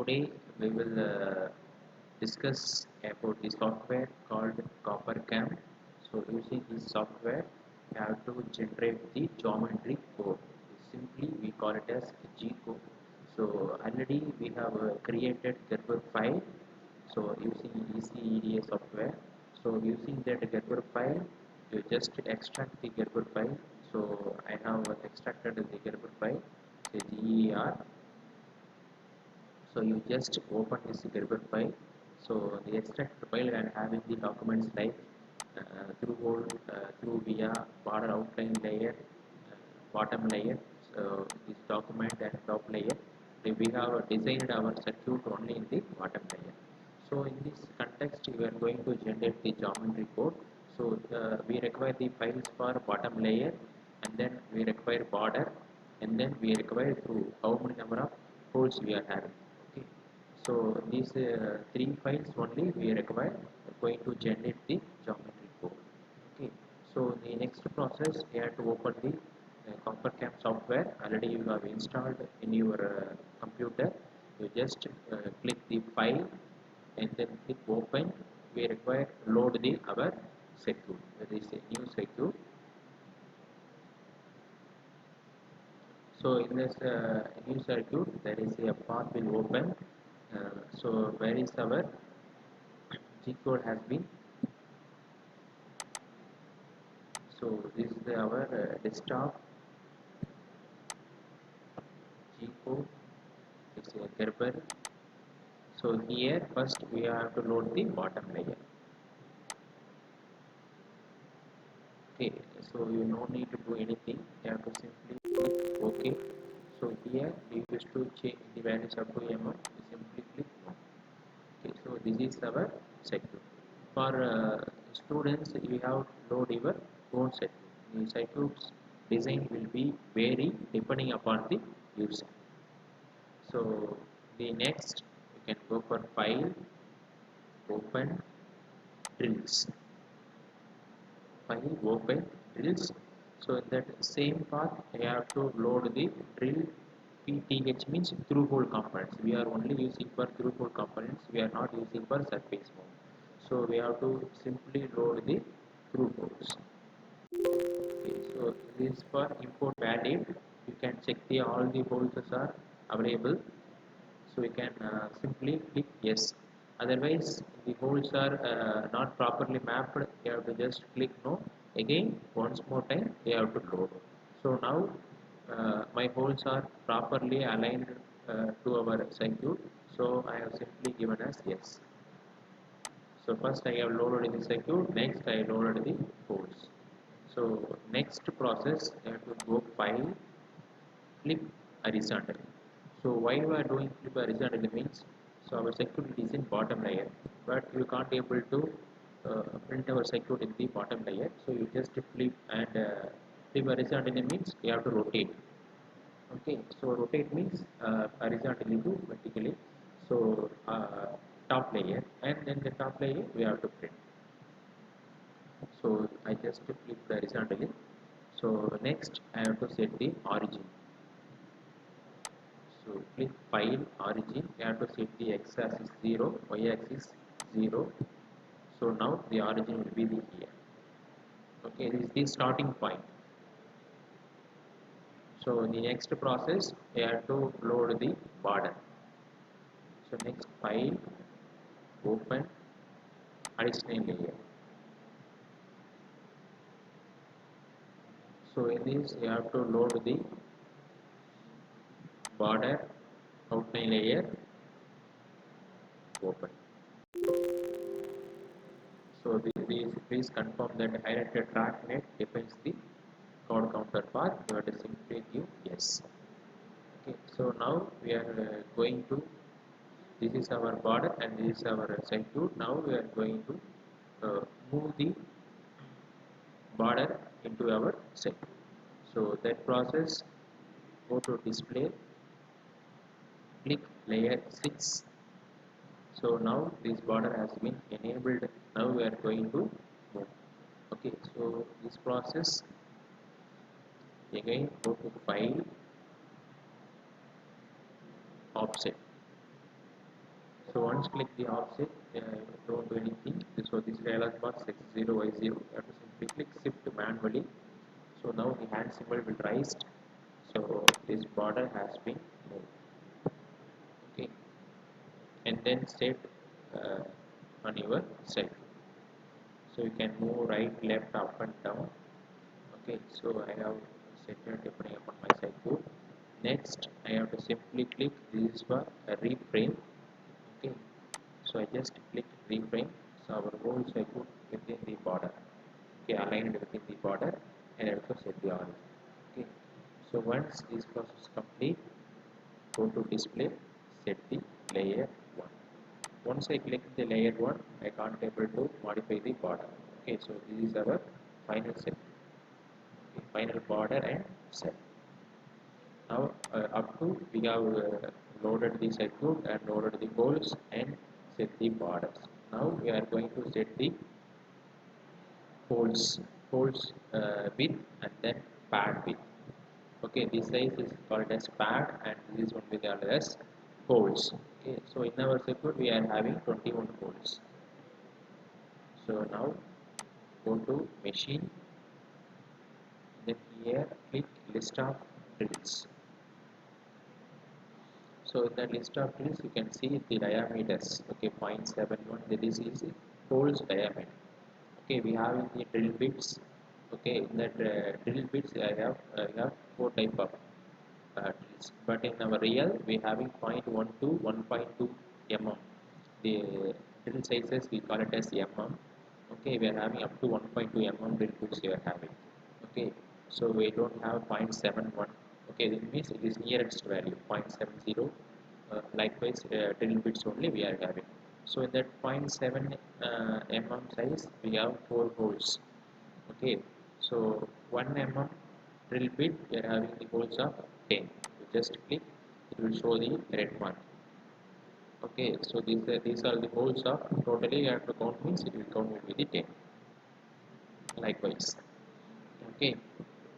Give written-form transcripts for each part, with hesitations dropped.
Today we will discuss about the software called CopperCam. So using this software, we have to generate the geometry code. Simply we call it as Gcode. So already we have created Gerber file. So using ECEDA software. So using that Gerber file, you just extract the Gerber file. So I have extracted the Gerber file. So GER. So you just open this Gerber file. So the extract file and having the documents like through via border outline layer, bottom layer. So this document and top layer. Then we have designed our circuit only in the bottom layer. So in this context, we are going to generate the geometry code. So we require the files for bottom layer, and then we require border, and then we require through how many number of holes we are having. Okay. So these three files only we require going to generate the geometry code. Okay. So the next process, we have to open the CopperCam software. Already you have installed in your computer. You just click the file and then click open. We require load the our circuit. That is a new circuit. So in this new circuit, there is a path will open. So where is our G code has been. So this is our desktop G code. It's a Gerber. So here first we have to load the bottom layer. Okay, so you no need to do anything. You have to simply click OK. So here we used to change the values up to mm. Simply click no. Okay, so this is our circuit. For students, you have to load your own circuit. The circuit's design will be vary depending upon the user. So the next you can go for file, open, drills. File, open, drills. So in that same path, I have to load the drill. PTH means through hole components. We are only using for through hole components. We are not using for surface mount. So we have to simply load the through holes. Okay, so this is for import valid. You can check the all the holes are available. So we can simply click yes. Otherwise, the holes are not properly mapped. You have to just click no. Again, once more time, you have to load. So now my holes are properly aligned to our circuit. So I have simply given as yes. So first I have loaded the circuit. Next I loaded the holes. So next process, I have to go file, flip horizontally. So why we are doing flip horizontally means, so our circuit is in bottom layer, but you can't able to print our circuit in the bottom layer. So you just flip and flip horizontally means you have to rotate. Okay, so rotate means horizontally to vertically. So top layer, and then the top layer we have to print. So I just flip horizontally. So next I have to set the origin. So click file, origin. You have to set the x-axis 0, y-axis 0. So now the origin will be the here. Okay, this is the starting point. So in the next process, you have to load the border. So next file, open, additional layer. So in this you have to load the border, outline layer, open. So please confirm that highlighted track net defines the chord counter path. You have to simply give yes. Okay, so now we are going to, this is our border and this is our circuit. Now we are going to move the border into our circuit. So that process, go to display, click layer 6. So now this border has been enabled. Now we are going to move. Okay, so this process, again go to file, offset. So once click the offset, don't do anything. So this dialog box X0Y0, you have to simply click shift manually. So now the hand symbol will rise. So this border has been moved. Okay, and then set on your side. So you can move right, left, up and down. Okay, so I have set it depending upon my circuit. Next, I have to simply click this for a reframe. Okay, so I just click reframe. So our whole circuit within the border. Okay, aligned within the border, and also set the origin. Okay, so once this process is complete, go to display, set the layer 1. Once I click the layer 1, I can't able to modify the border. Okay, so this is our final set. Okay, final border and set. Now up to we have loaded the circuit and loaded the holes and set the borders. Now we are going to set the holes width and then pad width. Okay, this size is called as pad and this one will be called as holes. Okay, so in our circuit we are having 21 holes. So now go to machine, then here click list of drills. So in the list of drills you can see the diameters. Okay, 0.71, this is holes diameter. Okay, we have in the drill bits. Okay, in that drill bits I have four type of drills, but in our real we having 0.1 to 1.2 mm. The drill sizes we call it as mm. Okay, we are having up to 1.2 mm drill bits we are having. Okay, so we don't have 0.71. Okay, that means it is nearest value 0.70. Likewise, drill bits only we are having. So in that 0.7 mm size, we have four holes. Okay, so 1 mm drill bit we are having the holes of 10. You just click, it will show the red mark. Okay, so these are the holes of totally you have to count means it will count will be the 10. Likewise. Okay,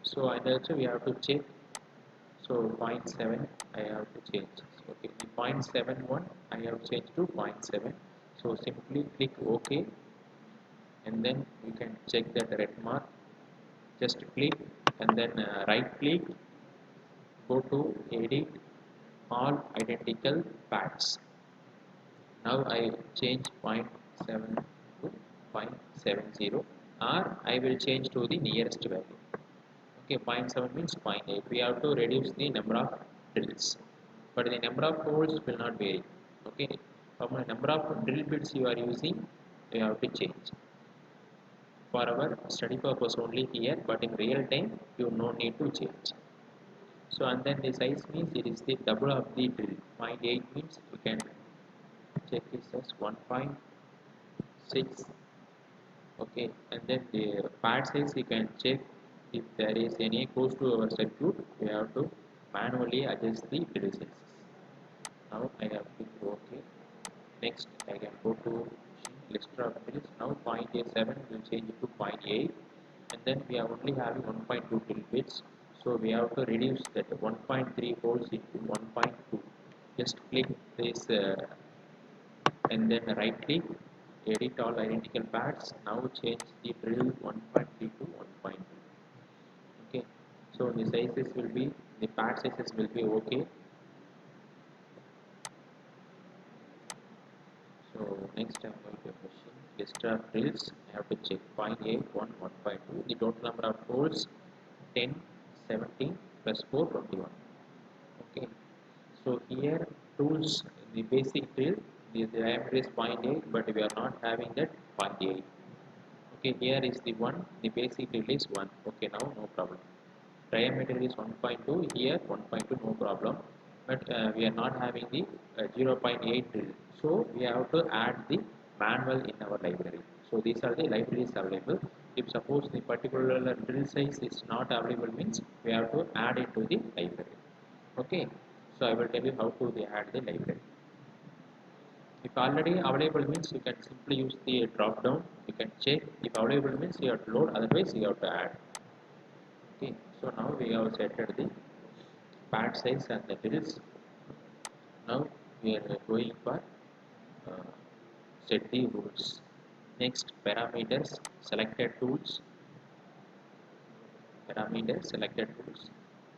so and also we have to check. So 0.7 I have to change. Okay, the 0.71 I have changed to 0.7. So simply click OK and then you can check that red mark. Just click and then right click, go to edit all identical paths. Now I change 0.7 to 0.70 or I will change to the nearest value. Okay, 0.7 means 0.8. We have to reduce the number of drills, but the number of holes will not vary. Okay, how many number of drill bits you are using, you have to change. For our study purpose only here, but in real time, you no need to change. So, and then the size means it is the double of the drill. 0.8 means you can check this as 1.6. Okay, and then the pad size you can check if there is any close to our circuit. We have to manually adjust the drill sizes. Now I have clicked OK. Next I can go to list of drills. Now 0.87 will change it to 0.8 and then we are only having 1.2 drill bits. So we have to reduce that 1.3 holes into 1.2. Just click this and then right click, edit all identical paths. Now change the drill 1.3 to 1.2. Okay, so the sizes will be, the pad sizes will be okay. So next I'm going to question list of drills. I have to check 0.8, 1, 1.2. The total number of holes 10, 17 plus 4, 21. Okay, so here tools, the basic drill, the diameter is 0.8, but we are not having that 0.8. Okay, here is the 1, the basic drill is 1. Okay, now no problem. Diameter is 1.2, here 1.2, no problem. But we are not having the 0.8 drill. So we have to add the manual in our library. So these are the libraries available. If suppose the particular drill size is not available means we have to add it to the library. Okay, so I will tell you how to add the library. If already available means you can simply use the drop down. You can check. If available means you have to load, otherwise you have to add. Okay, so now we have set the pad size and the drills. Now we are going for uh, set the rules. Next, parameters, selected tools. Parameters, selected tools.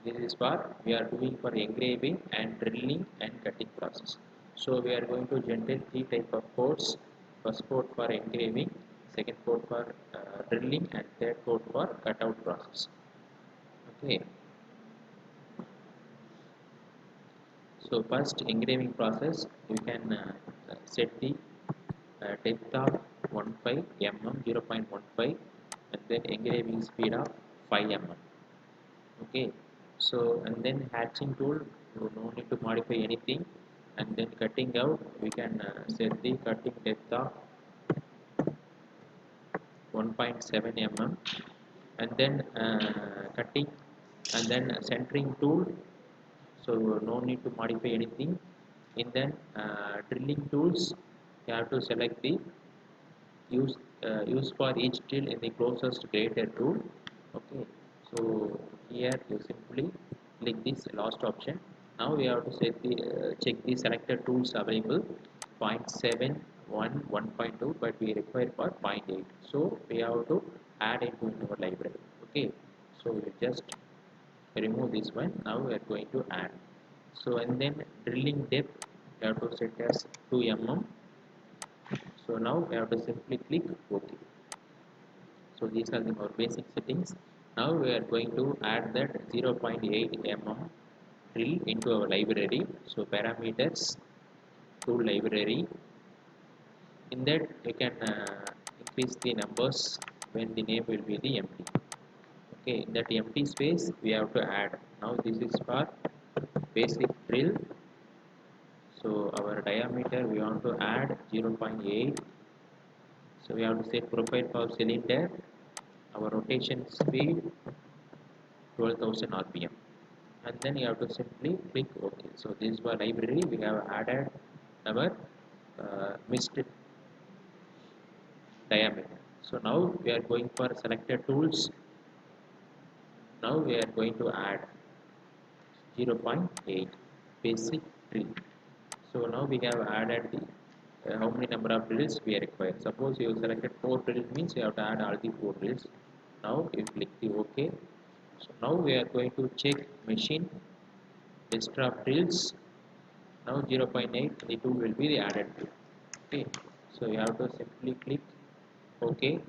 This is for we are doing for engraving and drilling and cutting process. So we are going to generate three type of codes. First code for engraving, second code for drilling, and third code for cutout process. Okay. So first engraving process, you can set the depth of 15 mm 0.15, and then engraving speed of 5 mm. Okay, so and then hatching tool, you no need to modify anything, and then cutting out, we can set the cutting depth of 1.7 mm, and then cutting, and then centering tool, so no need to modify anything. In then drilling tools, you have to select the use for each drill in the closest greater tool. Okay, so here you simply click this last option. Now we have to set the check the selected tools available. 0.7 1.2, but we require for 0.8, so we have to add it to our library. Okay, so you just remove this one. Now we are going to add. So and then drilling depth, you have to set as 2 mm. So now we have to simply click OK. So these are the more basic settings. Now we are going to add that 0.8 mm drill into our library. So parameters, tool library. In that you can increase the numbers when the name will be the empty. Okay, in that empty space we have to add. Now this is for basic drill. So our diameter we want to add 0.8. So we have to set profile for cylinder. Our rotation speed 12,000 rpm, and then you have to simply click OK. So this is our library. We have added our missed diameter. So now we are going for selected tools. Now we are going to add 0.8 basic drill. So now we have added the how many number of drills we require. Suppose you selected 4 drills, means you have to add all the 4 drills. Now you click the OK. So now we are going to check machine list of drills. Now 0.8, the tool will be the added tool. Okay, so you have to simply click OK.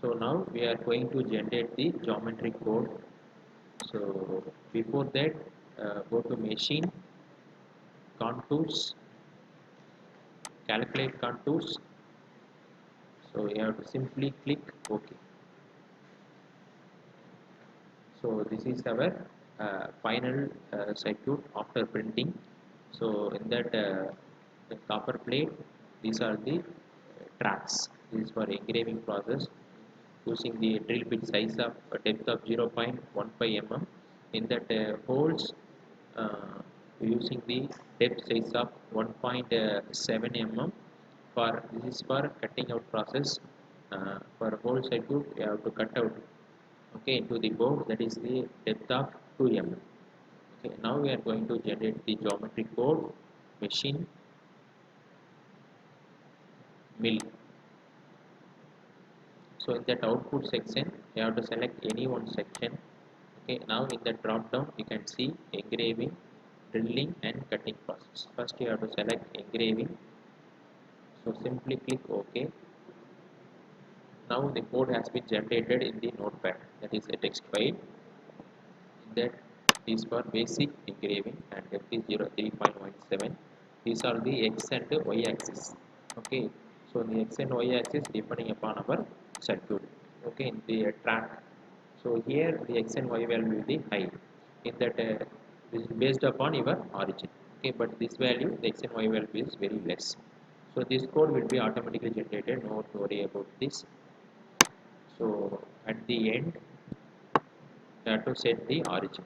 So now we are going to generate the geometry code. So before that, go to machine, contours, calculate contours. So you have to simply click OK. So this is our final circuit after printing. So in that the copper plate, these are the tracks. This is for engraving process using the drill bit size of depth of 0.15 mm. In that holes, using the depth size of 1.7 mm. For this is for cutting out process. For whole circuit, you have to cut out, okay, into the board, that is the depth of 2 mm. Okay, now we are going to generate the geometry code. Machine mill. So in that output section, you have to select any one section. Okay, now in the drop down you can see engraving, drilling and cutting process. First you have to select engraving. So simply click OK. Now the code has been generated in the notepad, that is a text file. In that is for basic engraving and depth is 03.17. These are the x and y axis. Okay, so the x and y axis depending upon our circuit. Okay, in the track. So here the x and y value will be high. In that this is based upon your origin. Okay, but this value, the x and y value is very less. So this code will be automatically generated. No worry about this. So at the end, you have to set the origin.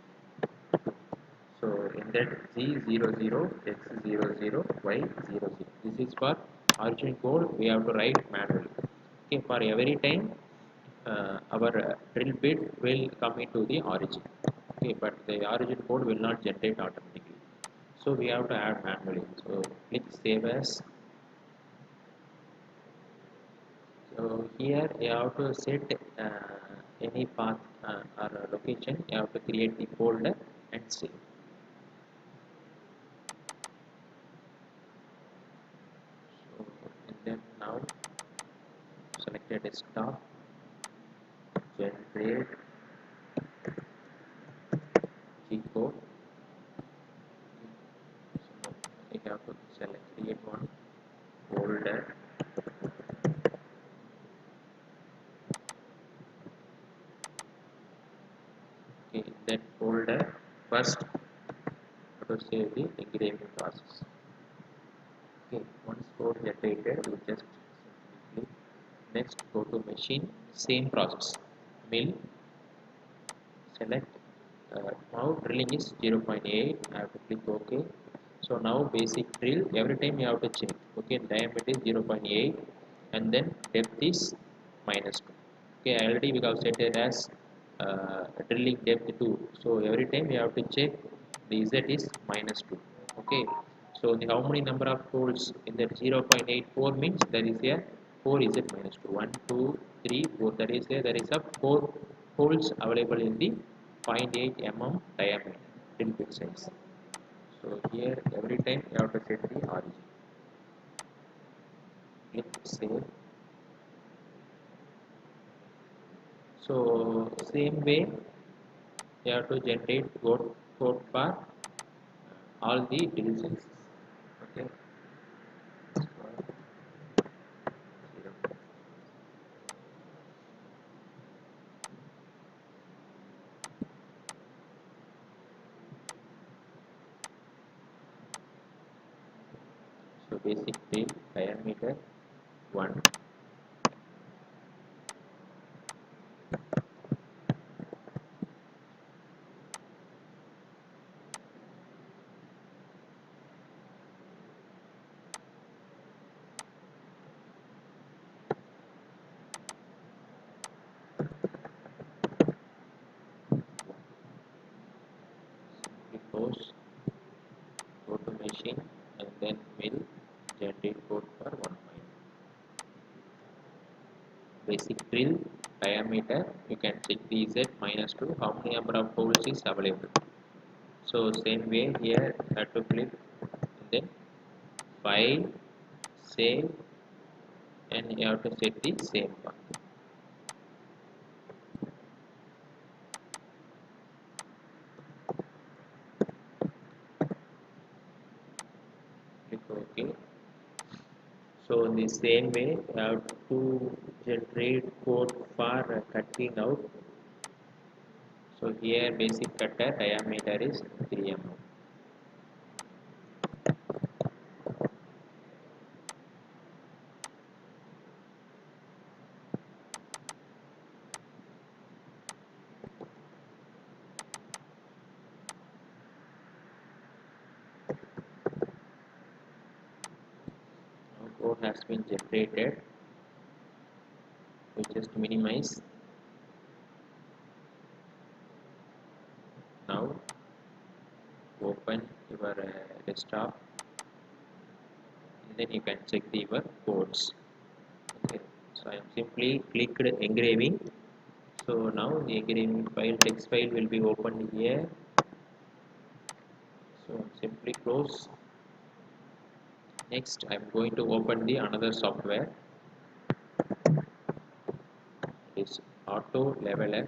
So in that Z00, X00, Y00. This is for origin code we have to write manually. Okay, for every time our drill bit will come into the origin. Okay, but the origin code will not generate automatically. So we have to add manually. So click save as. So here you have to set any path or location. You have to create the folder and save. So and then now select a desktop, generate Gcode. So you have to select create one folder. Okay, in that folder first to save the engraving process. Okay, once code generated, we just simply click next, go to machine, same process, mill, select. Now drilling is 0.8. I have to click OK. So now basic drill, every time you have to check. Okay, diameter is 0.8 and then depth is -2. Okay, I already we have set it as drilling depth 2. So every time you have to check the Z is -2. Okay, so the how many number of holes in that 0.84 means there is a 4 Z -2. 1, 2, 3, 4. There is a 4 holes available in the 0.8 mm diameter drill bit size. So here every time you have to set the origin. Click save. So same way you have to generate code for all the drill sizes. Okay. So basic drill diameter 1. Simply close, go to machine and then mill, generate code for 1. Basic drill diameter, you can check the Z -2, how many number of holes is available. So same way here you have to click and then file, save, and you have to set the same path. Click OK. So in the same way you have to generate code for cutting out. So here basic cutter diameter is 3 mm. Now code has been generated. We just minimize. Now open your desktop and then you can check your codes. Okay, so I am simply clicked engraving. So now the engraving file text file will be opened here. So simply close. Next I am going to open the another software. It's Auto Leveler.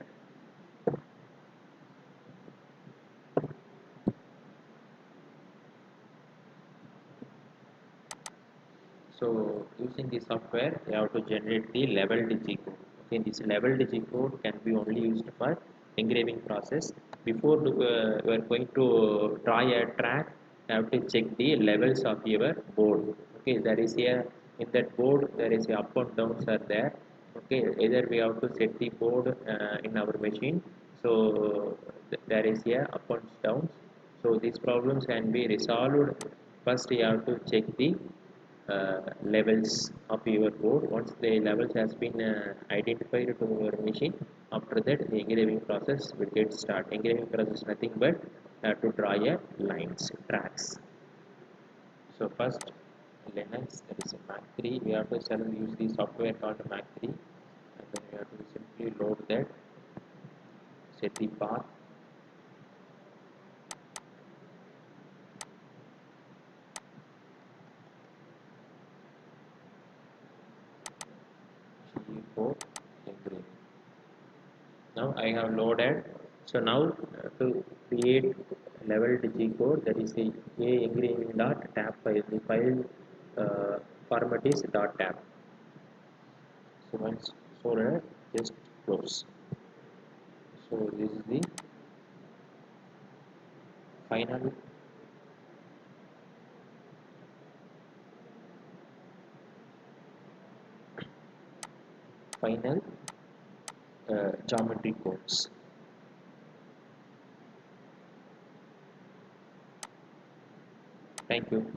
So using the software, you have to generate the leveled Gcode. Okay, this leveled Gcode can be only used for engraving process. Before we are going to draw a track, you have to check the levels of your board. Okay, there is a in that board there is a up and downs are there. Okay, either we have to set the board in our machine. So there is a up and downs. So these problems can be resolved. First, you have to check the levels of your board. Once the levels has been identified to your machine, after that the engraving process will get start. Engraving process is nothing but to draw a lines tracks. So first Linux, that is Mac 3, we have to use the software called Mac 3, and then we have to simply load that, set the path, G4 engraving. Now I have loaded. So now to create leveled Gcode, that is the a engraving dot tab file. The file format is dot tab. So once loaded, just close. So this is the final geometry codes. Thank you.